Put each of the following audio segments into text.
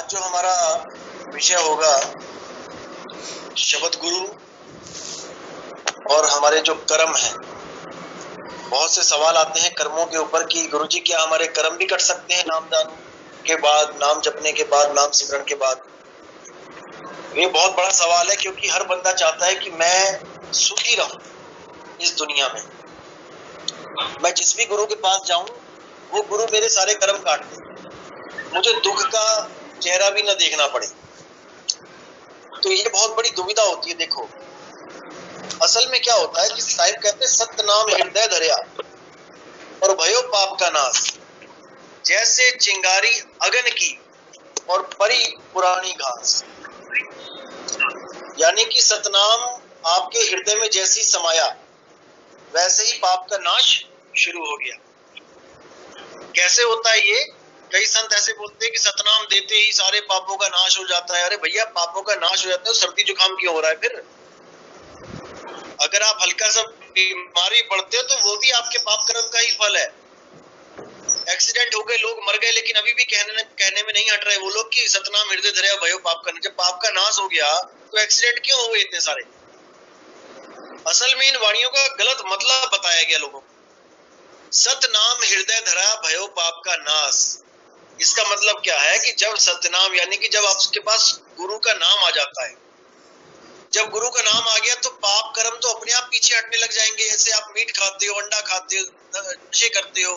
आज जो हमारा विषय होगा शब्द गुरु और हमारे जो कर्म हैं। बहुत से सवाल आते हैं कर्मों के ऊपर कि गुरुजी क्या हमारे कर्म भी कट सकते हैं नामदान के बाद, नाम जपने के बाद, नाम सिमरन के बाद? ये बहुत बड़ा सवाल है, क्योंकि हर बंदा चाहता है कि मैं सुखी रहूं इस दुनिया में। मैं जिस भी गुरु के पास जाऊं वो गुरु मेरे सारे कर्म काट दे, मुझे दुख का चेहरा भी न देखना पड़े। तो ये बहुत बड़ी दुविधा होती है। देखो असल में क्या होता है कि साहिब कहते हैं सत्य नाम हृदय धरया और भयो पाप का नाश, जैसे चिंगारी अगन की और परी पुरानी घास। यानी कि सतनाम आपके हृदय में जैसी समाया वैसे ही पाप का नाश शुरू हो गया। कैसे होता है ये? कई संत ऐसे बोलते हैं कि सतनाम देते ही सारे पापों का नाश हो जाता है। अरे भैया, पापों का नाश हो जाता है, सर्दी जुकाम क्यों हो रहा है फिर? अगर आप हल्का सा बीमारी पड़ते हो तो वो भी आपके पाप कर्म का ही फल है। एक्सीडेंट हो गए, लोग मर गए, लेकिन अभी भी कहने में नहीं हट रहे वो लोग कि सतनाम हृदय धरया भयो पाप का। जब पाप का नाश हो गया तो एक्सीडेंट क्यों हुए इतने सारे? असल में इन वाणियों का गलत मतलब बताया गया लोगों को। सतनाम हृदय धरा भयो पाप का नाश, इसका मतलब क्या है कि जब सतनाम यानी कि जब आपके पास गुरु का नाम आ जाता है, जब गुरु का नाम आ गया तो पाप कर्म तो अपने आप पीछे हटने लग जाएंगे। ऐसे आप मीट खाते हो, अंडा खाते हो, नशे करते हो,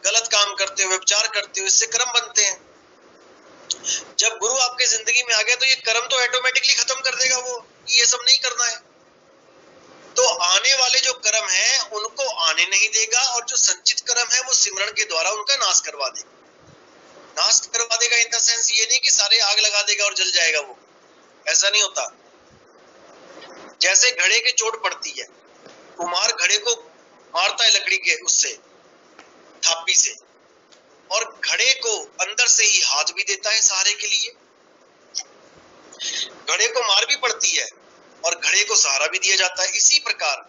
गलत काम करते हो, व्यभिचार करते हो, इससे कर्म बनते हैं। जब गुरु आपके जिंदगी में आ गया तो ये कर्म तो ऑटोमेटिकली खत्म कर देगा वो, ये सब नहीं करना है। तो आने वाले जो कर्म है उनको आने नहीं देगा, और जो संचित कर्म है वो सिमरन के द्वारा उनका नाश करवा देगा। नाश करवा देगा इन द सेंस ये नहीं कि सारे आग लगा देगा और जल जाएगा वो, ऐसा नहीं होता। जैसे घड़े के चोट पड़ती है, कुम्हार घड़े को मारता है लकड़ी के उससे थापी से, और घड़े को अंदर से ही हाथ भी देता है सहारे के लिए। घड़े को मार भी पड़ती है और घड़े को सहारा भी दिया जाता है। इसी प्रकार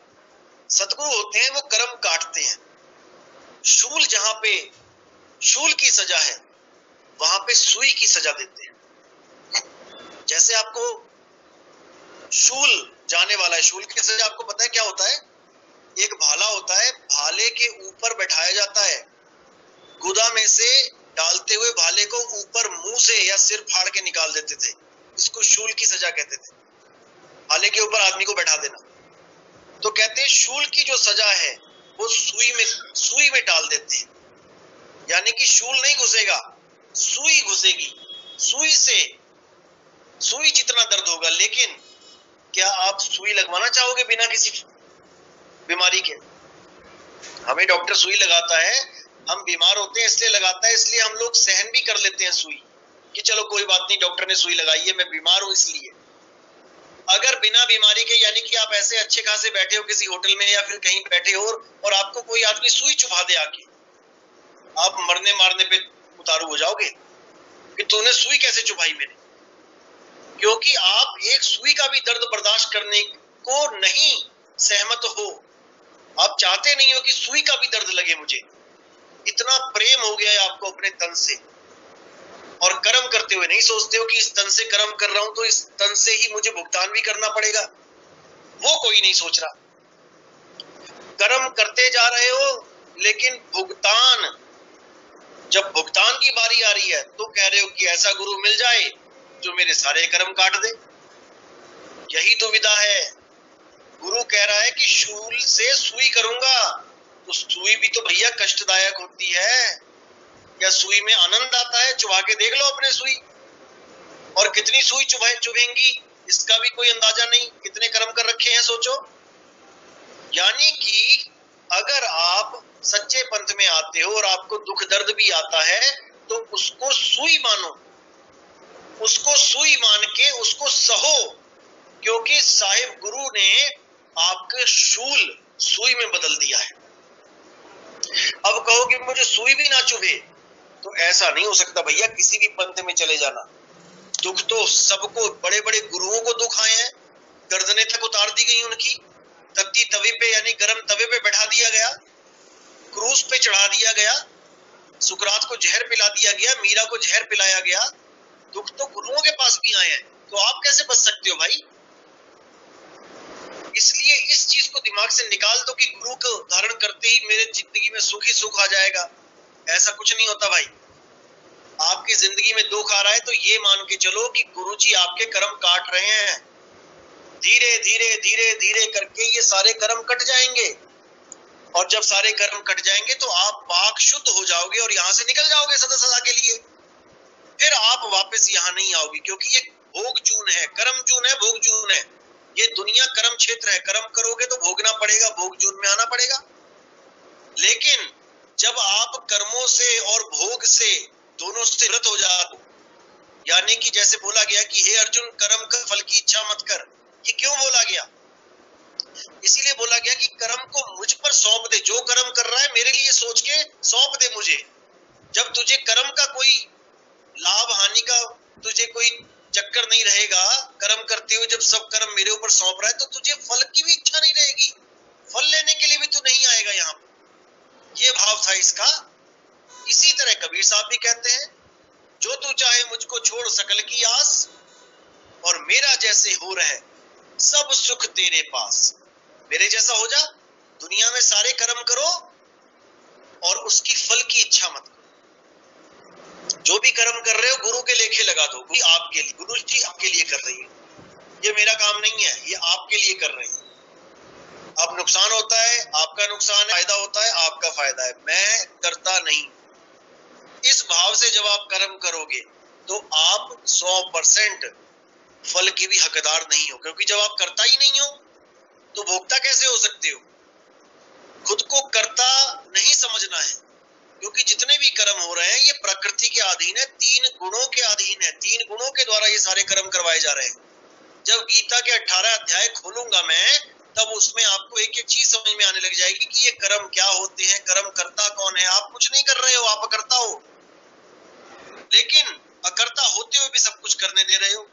सतगुरु होते हैं, वो कर्म काटते हैं। शूल जहां पे शूल की सजा है वहां पे सुई की सजा देते हैं। जैसे आपको शूल जाने वाला है, शूल की सजा आपको पता है क्या होता है? एक भाला होता है, भाले के ऊपर बैठाया जाता है, गुदा में से डालते हुए भाले को ऊपर मुंह से या सिर फाड़ के निकाल देते थे। इसको शूल की सजा कहते थे, भाले के ऊपर आदमी को बैठा देना। तो कहते हैं शूल की जो सजा है वो सुई में डाल देते हैं। यानी कि शूल नहीं घुसेगा, सुई घुसेगी। सुई जितना दर्द होगा। लेकिन क्या आप सुई लगवाना चाहोगे बिना किसी बीमारी के? हमें डॉक्टर सुई लगाता है, हम बीमार होते हैं इसलिए लगाता है, इसलिए हम लोग सहन भी कर लेते हैं सुई कि चलो कोई बात नहीं, डॉक्टर ने सुई लगाई है, मैं बीमार हूं इसलिए। अगर बिना बीमारी के, यानी कि आप ऐसे अच्छे खासे बैठे हो किसी होटल में या फिर कहीं बैठे हो और आपको कोई आदमी सुई चुभा दे आके, आप मरने मारने पे उतारू हो जाओगे कि तूने सुई कैसे चुभाई मेरे। क्योंकि आप एक सुई का भी दर्द बर्दाश्त करने को नहीं सहमत हो। आप चाहते नहीं हो कि सुई का भी दर्द लगे मुझे। इतना प्रेम हो गया है आपको अपने तन से, और कर्म करते हुए नहीं सोचते हो कि इस तन से कर्म कर रहा हूं तो इस तन से ही मुझे भुगतान भी करना पड़ेगा। वो कोई नहीं सोच रहा। कर्म करते जा रहे हो, लेकिन जब भुगतान की बारी आ रही है तो कह रहे हो कि ऐसा गुरु मिल जाए जो मेरे सारे कर्म काट दे। यही दुविधा है। गुरु कह रहा है कि शूल से सुई करूंगा, तो सुई भी तो भैया कष्टदायक होती है। या सुई में आनंद आता है? चुभा के देख लो अपने सुई, और कितनी सुई चुभेंगी इसका भी कोई अंदाजा नहीं। कितने कर्म कर रखे हैं सोचो। यानी कि अगर आप सच्चे पंथ में आते हो और आपको दुख दर्द भी आता है तो उसको सुई मानो, उसको सुई मान के उसको सहो, क्योंकि साहिब गुरु ने आपके शूल सुई में बदल दिया है। अब कहो कि मुझे सुई भी ना चुभे, तो ऐसा नहीं हो सकता भैया। किसी भी पंथ में चले जाना, दुख तो सबको, बड़े बड़े गुरुओं को दुख आए हैं, गर्दनें तक उतार दी गई उनकी, तत्ती तवे पे यानी गर्म तवे पे बैठा दिया गया, क्रूस पे चढ़ा दिया गया, सुकरात को जहर पिला दिया गया, मीरा को जहर पिलाया गया, दुख तो गुरुओं के पास भी आए हैं, तो आप कैसे बच सकते हो भाई? इसलिए इस चीज को दिमाग से निकाल दो कि गुरु को धारण करते ही मेरे जिंदगी में सुख ही सुख आ जाएगा। ऐसा कुछ नहीं होता भाई। आपकी जिंदगी में दुख आ रहा है तो ये मान के चलो कि गुरु जी आपके कर्म काट रहे हैं। धीरे धीरे धीरे धीरे करके ये सारे कर्म कट जाएंगे, और जब सारे कर्म कट जाएंगे तो आप पाक शुद्ध हो जाओगे और यहाँ से निकल जाओगे सदा सदा के लिए। फिर आप वापस यहाँ नहीं आओगे, क्योंकि ये भोग जून है, कर्म जून है, भोग जून है। ये दुनिया कर्म क्षेत्र है, कर्म करोगे तो भोगना पड़ेगा, भोग जून में आना पड़ेगा। लेकिन जब आप कर्मों से और भोग से दोनों से रत हो जाओ, यानी कि जैसे बोला गया कि हे अर्जुन कर्म कर फल की इच्छा मत कर, ये क्यों बोला गया? इसीलिए बोला गया कि कर्म को मुझ पर सौंप दे, जो कर्म कर रहा है मेरे लिए सोच के सौंप दे मुझे। जब तुझे कर्म का कोई लाभ हानि का तुझे कोई चक्कर नहीं रहेगा, कर्म करते हुए जब सब कर्म मेरे ऊपर सौंप रहा है, तो तुझे फल की भी इच्छा नहीं रहेगी, फल लेने के लिए भी तू नहीं आएगा यहाँ पर। ये भाव था इसका। इसी तरह कबीर साहब भी कहते हैं, जो तू चाहे मुझको छोड़ सकल की आस, और मेरा जैसे हो रहे सब सुख तेरे पास। मेरे जैसा हो जा, दुनिया में सारे कर्म करो और उसकी फल की इच्छा मत करो। जो भी कर्म कर रहे हो गुरु के लेखे लगा दो, आपके लिए, गुरु जी आपके लिए कर रही है, ये मेरा काम नहीं है, ये आपके लिए कर रही है। अब नुकसान होता है आपका नुकसान है, फायदा होता है आपका फायदा है, मैं करता नहीं। इस भाव से जब आप कर्म करोगे तो आप 100% फल के भी हकदार नहीं हो, क्योंकि जब आप करता ही नहीं हो तो भोक्ता कैसे हो सकते हो? खुद को कर्ता नहीं समझना है, क्योंकि जितने भी कर्म हो रहे हैं ये प्रकृति के अधीन है, 3 गुणों के अधीन है, 3 गुणों के द्वारा ये सारे कर्म करवाए जा रहे हैं। जब गीता के 18 अध्याय खोलूंगा मैं, तब उसमें आपको एक एक चीज समझ में आने लग जाएगी कि ये कर्म क्या होते हैं, कर्म करता कौन है। आप कुछ नहीं कर रहे हो, आप अकर्ता हो, लेकिन अकर्ता होते हुए भी सब कुछ करने दे रहे हो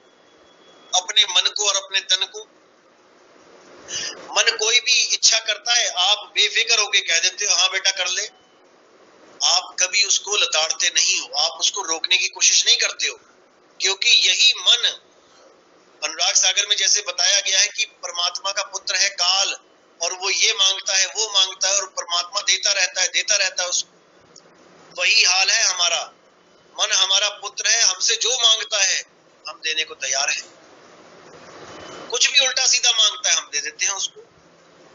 अपने मन को और अपने तन को। मन कोई भी इच्छा करता है, आप बेफिक्र होके कह देते हो हाँ बेटा कर ले। आप कभी उसको लताड़ते नहीं हो, आप उसको रोकने की कोशिश नहीं करते हो, क्योंकि यही मन, अनुराग सागर में जैसे बताया गया है कि परमात्मा का पुत्र है काल, और वो ये मांगता है वो मांगता है, और परमात्मा देता रहता है उसको। वही हाल है हमारा, मन हमारा पुत्र है, हमसे जो मांगता है हम देने को तैयार हैं। कुछ भी उल्टा सीधा मांगता है हम दे देते हैं उसको।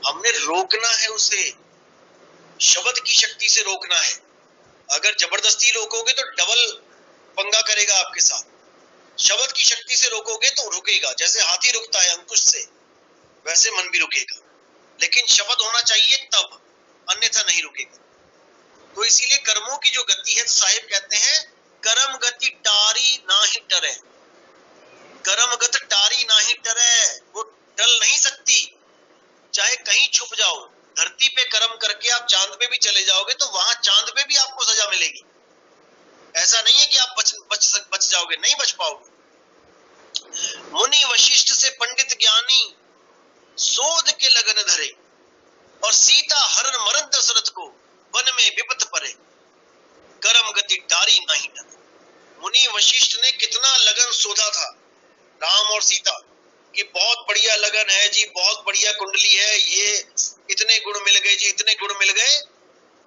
हमने रोकना है उसे, शब्द की शक्ति से रोकना है। अगर जबरदस्ती रोकोगे तो डबल पंगा करेगा आपके साथ, शब्द की शक्ति से रोकोगे तो रुकेगा। जैसे हाथी रुकता है अंकुश से, वैसे मन भी रुकेगा, लेकिन शब्द होना चाहिए तब, अन्यथा नहीं रुकेगा। तो इसीलिए कर्मों की जो गति है, तो साहिब कहते हैं कर्म गति टारी ना ही टरे, कर्मगत टारी ना ही टरे, वो टल नहीं सकती। चाहे कहीं छुप जाओ, धरती पे कर्म करके आप चांद पे भी चले जाओगे तो वहां चांद पे भी आपको सजा मिलेगी। ऐसा नहीं है कि आप बच जाओगे, नहीं बच पाओगे। मुनि वशिष्ठ से पंडित ज्ञानी शोध के लगन धरे, और सीता हरण मरण दशरथ को वन में विपत परे, कर्म गति टारी नहीं टरे। मुनि वशिष्ठ ने कितना लगन शोधा था राम और सीता कि बहुत बढ़िया लगन है जी, बहुत बढ़िया कुंडली है, ये इतने गुण मिल गए जी, इतने गुण मिल गए।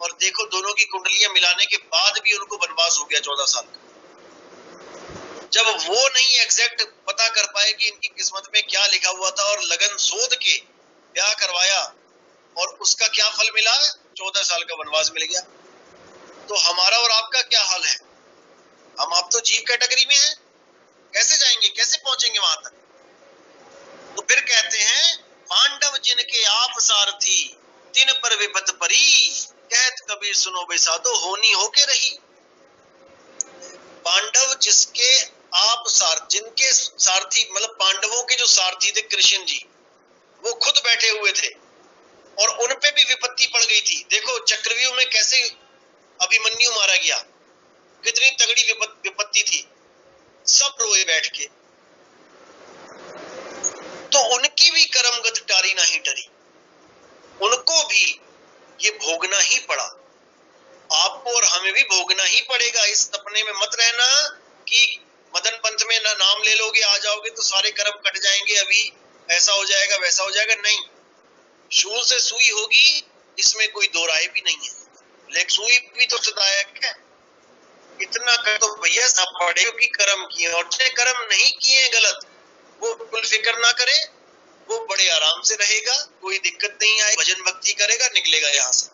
और देखो दोनों की कुंडलियां मिलाने के बाद भी उनको वनवास हो गया 14 साल का। जब वो नहीं एग्जैक्ट पता कर पाए कि इनकी किस्मत में क्या लिखा हुआ था, और लगन शोध के ब्याह करवाया, और उसका क्या फल मिला? 14 साल का वनवास मिल गया। तो हमारा और आपका क्या हाल है? हम आप तो जीव कैटेगरी में हैं, कैसे जाएंगे, कैसे पहुंचेंगे वहां तक? तो फिर कहते हैं पांडव जिनके आप सारथी, तिन पर विपत परी, कहत कबीर सुनो बेसाधो होनी होके रही। पांडव जिसके आप जिनके सारथी, मतलब पांडवों के जो सारथी थे कृष्ण जी, वो खुद बैठे हुए थे और उन पे भी विपत्ति पड़ गई थी। देखो चक्रव्यूह में कैसे अभिमन्यु मारा गया, कितनी तगड़ी विपत्ति थी, सब रोए बैठ के। तो उनकी भी कर्मगत टारी नहीं टरी, उनको भी ये भोगना ही पड़ा। आपको और हमें भी भोगना ही पड़ेगा। इस सपने में मत रहना कि मदन जाओगे तो सारे कर्म कट जाएंगे, अभी ऐसा हो जाएगा वैसा हो जाएगा। नहीं, शूल से सुई होगी, इसमें कोई दो राय भी नहीं है। लेकिन सुई भी तो सदायक है। इतना कर तो भैया सब पड़े कि कर्म किए, और जिन्हें कर्म नहीं किए गलत, वो बिल्कुल फिक्र ना करे, वो बड़े आराम से रहेगा, कोई दिक्कत नहीं आए, भजन भक्ति करेगा, निकलेगा यहाँ से।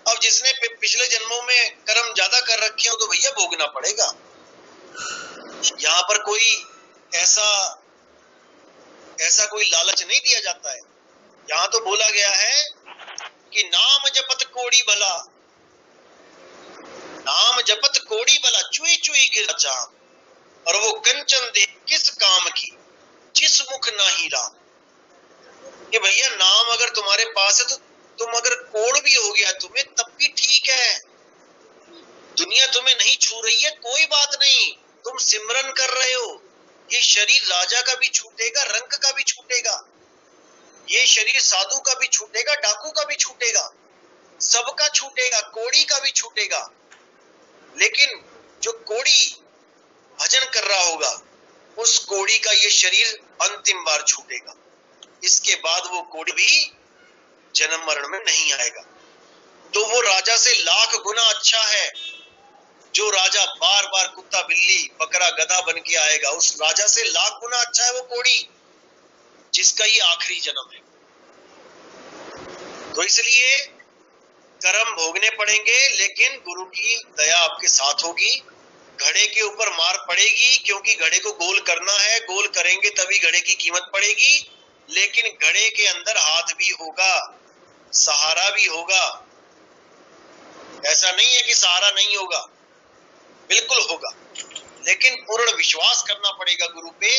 अब जिसने पिछले जन्मों में कर्म ज्यादा कर रखे हो तो भैया भोगना पड़ेगा। यहाँ पर कोई ऐसा कोई लालच नहीं दिया जाता है। यहाँ तो बोला गया है कि नाम जपत कोड़ी भला, नाम जपत कोड़ी भला, चुई चुई गिर चाम, और वो कंचन दे किस काम की, जिस मुख नाही राम। कि भैया नाम अगर तुम्हारे पास है तो तुम अगर कोड़ भी हो गया तुम्हें तब भी ठीक है, दुनिया तुम्हें नहीं छू रही है, कोई बात नहीं, तुम सिमरन कर रहे हो। ये शरीर राजा का भी छूटेगा, रंक का भी छूटेगा, ये शरीर साधु का भी छूटेगा, डाकू का भी छूटेगा, सबका छूटेगा, कोड़ी का भी छूटेगा। लेकिन जो कोड़ी भजन कर रहा होगा उस कोड़ी का ये शरीर अंतिम बार छूटेगा, इसके बाद वो कोड़ी भी जन्म मरण में नहीं आएगा। तो वो राजा से लाख गुना अच्छा है। जो राजा बार बार कुत्ता बिल्ली बकरा गधा बन के आएगा, उस राजा से लाख गुना अच्छा है वो कोड़ी जिसका ये आखिरी जन्म है। तो इसलिए कर्म भोगने पड़ेंगे, लेकिन गुरु की दया आपके साथ होगी। घड़े के ऊपर मार पड़ेगी, क्योंकि घड़े को गोल करना है, गोल करेंगे तभी घड़े की कीमत पड़ेगी। लेकिन घड़े के अंदर हाथ भी होगा, सहारा भी होगा। ऐसा नहीं है कि सहारा नहीं होगा, बिल्कुल होगा, लेकिन पूर्ण विश्वास करना पड़ेगा गुरु पे।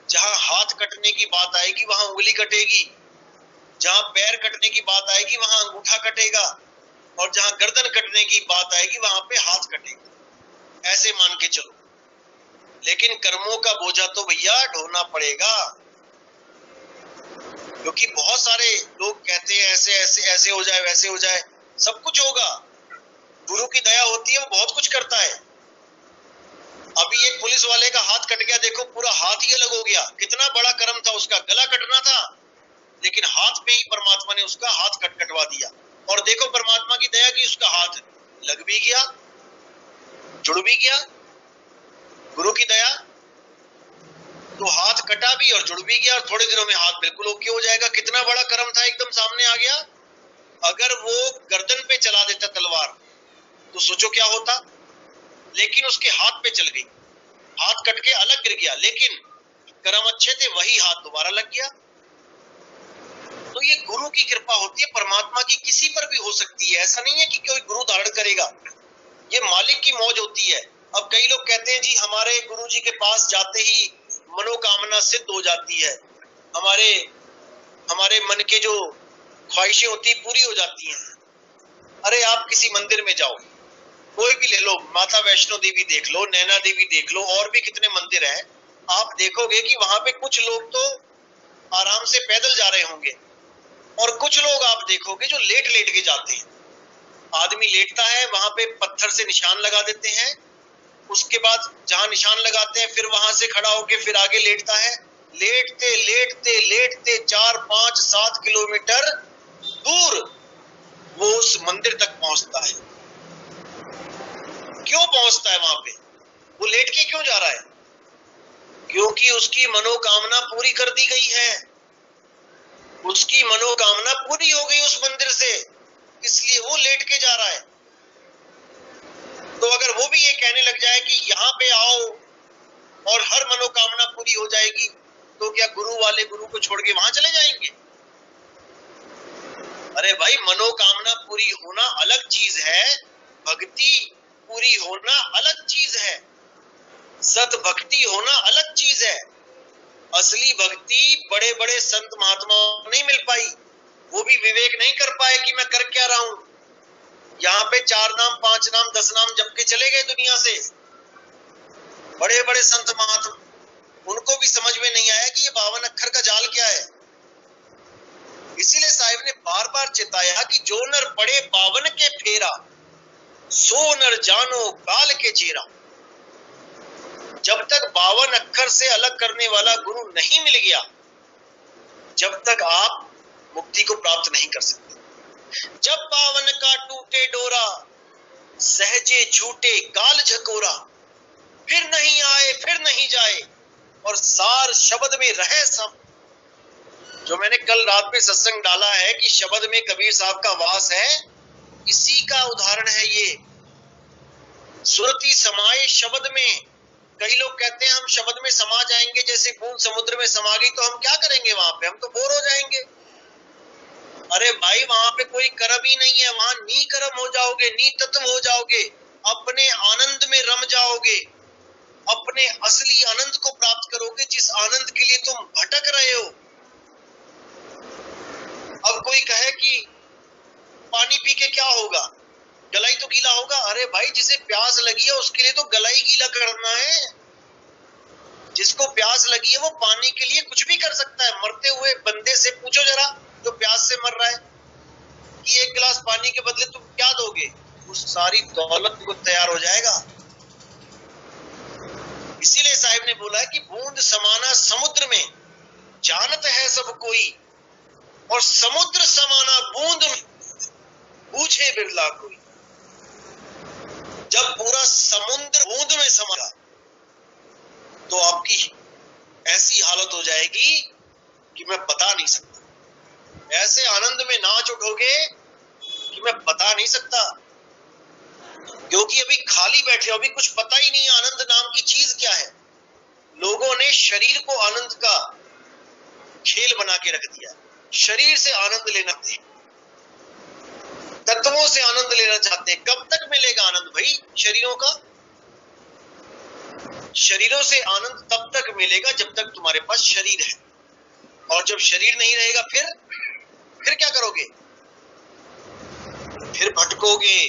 जहां हाथ कटने की बात आएगी वहां उंगली कटेगी, जहां पैर कटने की बात आएगी वहां अंगूठा कटेगा, और जहां गर्दन कटने की बात आएगी वहां पे हाथ कटेगा। ऐसे मान के चलो। लेकिन कर्मों का बोझा तो भैया ढोना पड़ेगा, क्योंकि बहुत सारे लोग कहते हैं ऐसे ऐसे ऐसे हो जाए वैसे हो जाए, सब कुछ होगा। गुरु की दया होती है, वो बहुत कुछ करता है। अभी एक पुलिस वाले का हाथ कट गया, देखो पूरा हाथ ही अलग हो गया, कितना बड़ा कर्म था उसका, गला कटना था, लेकिन हाथ पे ही परमात्मा ने उसका हाथ कटवा दिया। और देखो परमात्मा की दया की उसका हाथ लग भी गया, जुड़ भी गया, गुरु की दया। तो हाथ कटा भी और जुड़ भी गया, और थोड़े दिनों में हाथ बिल्कुल ओके हो जाएगा। कितना बड़ा कर्म था, एकदम सामने आ गया। अगर वो गर्दन पे चला देता तलवार तो सोचो क्या होता, लेकिन उसके हाथ पे चल गई, हाथ कट के अलग गिर गया, लेकिन कर्म अच्छे थे, वही हाथ दोबारा लग गया। तो ये गुरु की कृपा होती है, परमात्मा की किसी पर भी हो सकती है। ऐसा नहीं है कि कोई गुरु धारण करेगा, ये मालिक की मौज होती है। अब कई लोग कहते हैं जी हमारे गुरु जी के पास जाते ही मनोकामना सिद्ध हो जाती है, हमारे मन के जो ख्वाहिशें होती पूरी हो जाती हैं। अरे आप किसी मंदिर में जाओ, कोई भी ले लो, माता वैष्णो देवी देख लो, नैना देवी देख लो, और भी कितने मंदिर हैं, आप देखोगे कि वहां पे कुछ लोग तो आराम से पैदल जा रहे होंगे, और कुछ लोग आप देखोगे जो लेट लेट के जाते हैं। आदमी लेटता है, वहां पे पत्थर से निशान लगा देते हैं, उसके बाद जहां निशान लगाते हैं फिर वहां से खड़ा होके फिर आगे लेटता है। लेटते लेटते लेटते 4, 5, 7 किलोमीटर दूर वो उस मंदिर तक पहुंचता है। क्यों पहुंचता है वहां पे? वो लेट के क्यों जा रहा है? क्योंकि उसकी मनोकामना पूरी कर दी गई है, उसकी मनोकामना पूरी हो गई उस मंदिर से, इसलिए वो लेट के जा रहा है। तो अगर वो भी ये कहने लग जाए कि यहाँ पे आओ और हर मनोकामना पूरी हो जाएगी, तो क्या गुरु वाले गुरु को छोड़ के वहां चले जाएंगे? अरे भाई, मनोकामना पूरी होना अलग चीज है, भक्ति पूरी होना अलग चीज है, सत भक्ति होना अलग चीज है। असली भक्ति बड़े बड़े संत महात्माओं नहीं मिल पाई, वो भी विवेक नहीं कर पाए कि मैं कर क्या रहा हूं। यहाँ पे 4 नाम 5 नाम 10 नाम जप के चले गए दुनिया से, बड़े बड़े संत महात्मा, उनको भी समझ में नहीं आया कि ये 52 अक्षर का जाल क्या है। इसीलिए साहिब ने बार बार चिताया कि जो नर पड़े 52 के फेरा, सो नर जानो काल के चेरा। जब तक 52 अक्षर से अलग करने वाला गुरु नहीं मिल गया, जब तक आप मुक्ति को प्राप्त नहीं कर सकते। जब 52 का टूटे डोरा, सहजे छूटे काल झकोरा, फिर नहीं आए फिर नहीं जाए, और सार शब्द में रहे सब। जो मैंने कल रात में सत्संग डाला है कि शब्द में कबीर साहब का वास है, इसी का उदाहरण है ये। सुरति समाये शब्द में। कई लोग कहते हैं हम शब्द में समा जाएंगे, जैसे बूंद समुद्र में समा गई तो हम क्या करेंगे वहां पे, हम तो बोर हो जाएंगे। अरे भाई वहां पे कोई कर्म ही नहीं है, वहां नी कर्म हो जाओगे, नी तत्व हो जाओगे, अपने आनंद में रम जाओगे, अपने असली आनंद को प्राप्त करोगे, जिस आनंद के लिए तुम भटक रहे हो। अब कोई कहे कि पानी पी के क्या होगा, गला ही तो गीला होगा। अरे भाई जिसे प्यास लगी है उसके लिए तो गला ही गीला करना है। जिसको प्यास लगी है वो पानी के लिए कुछ भी कर सकता है। मरते हुए बंदे से पूछो जरा, जो प्यास से मर रहा है, कि एक गिलास पानी के बदले तुम क्या दोगे, उस सारी दौलत को तैयार हो जाएगा। इसीलिए साहिब ने बोला है कि बूंद समाना समुद्र में, जानत है सब कोई, और समुद्र समाना बूंद में, पूछे बिरला कोई। जब पूरा समुद्र बूंद में समा तो आपकी ऐसी हालत हो जाएगी कि मैं बता नहीं सकता। ऐसे आनंद में नाच उठोगे कि मैं बता नहीं सकता, क्योंकि अभी खाली बैठे हो, अभी कुछ पता ही नहीं आनंद नाम की चीज क्या है। लोगों ने शरीर को आनंद का खेल बना के रख दिया। शरीर से आनंद लेना थे, तत्वों से आनंद लेना चाहते हैं। कब तक मिलेगा आनंद भाई शरीरों का? शरीरों से आनंद तब तक मिलेगा जब तक तुम्हारे पास शरीर है, और जब शरीर नहीं रहेगा फिर क्या करोगे? फिर भटकोगे।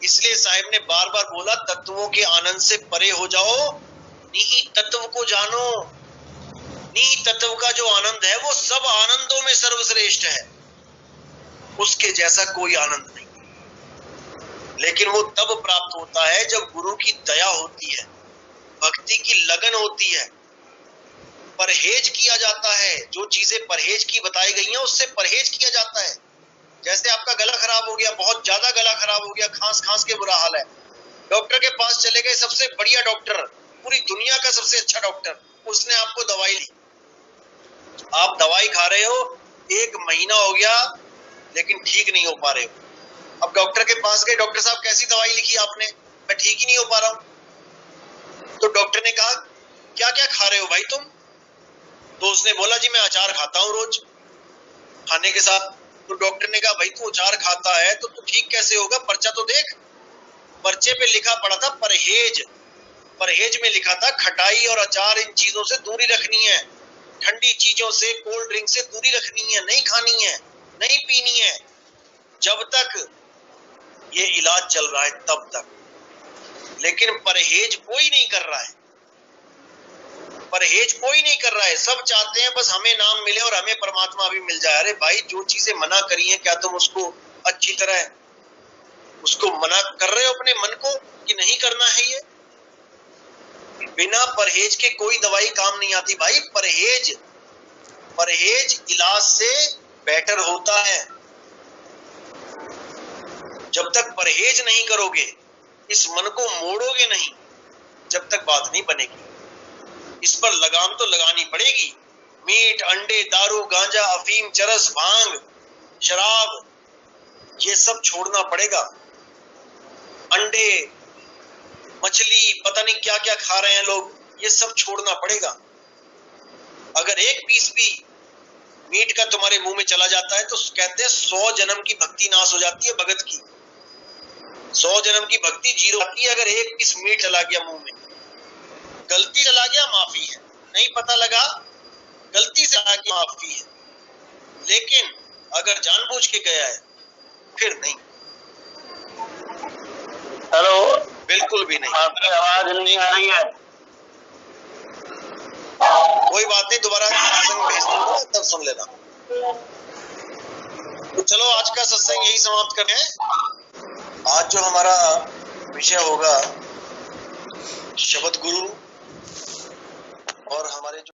इसलिए साहिब ने बार बार बोला तत्वों के आनंद से परे हो जाओ, निही तत्व को जानो। निही तत्व का जो आनंद है वो सब आनंदों में सर्वश्रेष्ठ है, उसके जैसा कोई आनंद नहीं। लेकिन वो तब प्राप्त होता है जब गुरु की दया होती है, भक्ति की लगन होती है, परहेज किया जाता है। जो चीजें परहेज की बताई गई हैं उससे परहेज किया जाता है। जैसे आपका गला खराब हो गया, बहुत ज्यादा गला खराब हो गया, खांस खांस के बुरा हाल है, डॉक्टर के पास चले गए, सबसे बढ़िया डॉक्टर, पूरी दुनिया का सबसे अच्छा डॉक्टर, उसने आपको दवाई ली, आप दवाई खा रहे हो, 1 महीना हो गया लेकिन ठीक नहीं हो पा रहे हो। अब डॉक्टर के पास गए, डॉक्टर साहब कैसी दवाई लिखी आपने? मैं ठीक ही नहीं हो पा रहा हूं। तो डॉक्टर ने कहा क्या क्या खा रहे हो भाई तुम? तो उसने बोला जी मैं अचार खाता हूं रोज खाने के साथ। तो डॉक्टर ने कहा भाई तू अचार खाता है तो तू ठीक कैसे होगा, पर्चा तो देख। पर्चे पे लिखा पड़ा था परहेज। परहेज में लिखा था खटाई और अचार इन चीजों से दूरी रखनी है, ठंडी चीजों से, कोल्ड ड्रिंक से दूरी रखनी है, नहीं खानी है, नहीं पीनी है, जब तक ये इलाज चल रहा है तब तक। लेकिन परहेज कोई नहीं कर रहा है, परहेज कोई नहीं कर रहा है। सब चाहते हैं बस हमें नाम मिले और हमें परमात्मा भी मिल जाए। अरे भाई जो चीजें मना करी हैं क्या तुम उसको अच्छी तरह उसको मना कर रहे हो अपने मन को कि नहीं करना है? ये बिना परहेज के कोई दवाई काम नहीं आती भाई। परहेज इलाज से बेटर होता है। जब तक परहेज नहीं करोगे, इस मन को मोड़ोगे नहीं, जब तक बात नहीं बनेगी। इस पर लगाम तो लगानी पड़ेगी। मीट, अंडे, दारू, गांजा, अफीम, चरस, भांग, शराब, ये सब छोड़ना पड़ेगा। अंडे, मछली, पता नहीं क्या क्या खा रहे हैं लोग, ये सब छोड़ना पड़ेगा। अगर एक पीस भी मीट का तुम्हारे मुंह में चला जाता है तो कहते हैं 100 जन्म की भक्ति नाश हो जाती है भगत की। 100 जन्म की भक्ति जीरो आती है अगर एक पीस मीट चला गया मुंह में। गलती चला गया माफी है, नहीं पता लगा गलती से चला गया माफी है, लेकिन अगर जानबूझ के गया है फिर नहीं। हेलो, बिल्कुल भी नहीं। आपकी आवाज नहीं आ रही है। कोई बात नहीं, दोबारा सत्संग भेज दूंगा तब सुन लेना। तो चलो आज का सत्संग यही समाप्त करते हैं। आज जो हमारा विषय होगा शब्द गुरु और हमारे जो